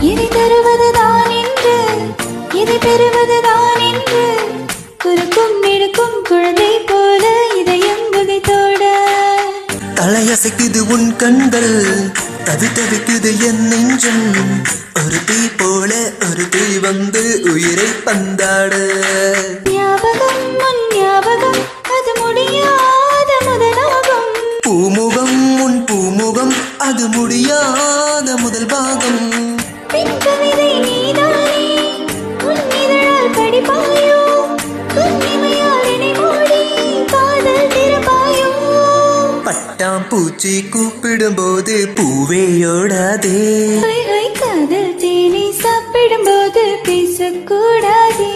எதை தருவதுதான் என்று எதை பெறுவதுதான் என்று குறுக்கும் நெடுக்கும் குழந்தை போல இதயம் குதித்தோட தலையசைக்குது உன் கண்கள் தவிக்குது என் நெஞ்சம் ஒரு தீ போல ஒரு தீ வந்து உயிரை பந்தாட ஞாபகம் முன் ஞாபகம் அது முடியாத முதலாகும் பூமுகம் உன் பூமுகம் அது முடியாத முதல் பாகம் பின் கவிதை நீதானே உன் இதழால் படிப்பாயோ உன்னிமையால் என்னை மூடி காதல் திறப்பாயோ பட்டாம் பூச்சி கூப்பிடும் போது பூவேயோடாதே காதல் தேனை சாப்பிடும் போது பேசக்கூடாதே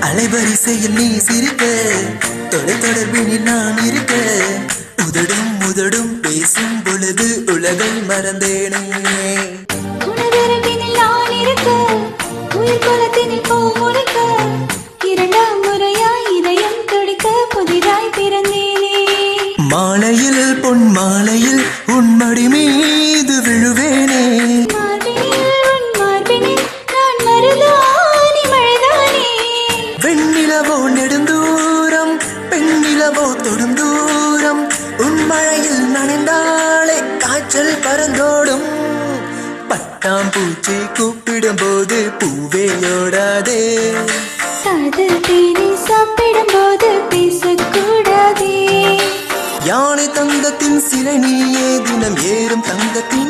அலைவரிசையில் நீ சிரிக்க தொடர்பினில் நான் இருக்க உதடும் பேசும் பொழுது உலகை மறந்தேனே உனதருகினில் நான் இருக்க உயிர் குலத்தினில் பூ முளைக்க இரண்டாம் முறையாய் இதயம் துடிக்க புதிதாய் பிறந்தேனே மாலையில் பொன் மாலையில் உன் மடி மீது விழுவேனே வெண்ணிலவோ நெடுந்தூரம் பெண்ணிலவோ தொடும் தூரம் உன் மழையில் நனைந்தாளே காய்ச்சல் பறந்தோடும் பட்டாம் பூச்சி கூப்பிடும் போது பூவேயோடாதே காதல் தேனை சாப்பிடும் போது பேசக்கூடாதே யானை தங்கத்தின் சிலை நீயே தினம் ஏறும் தங்கத்தின்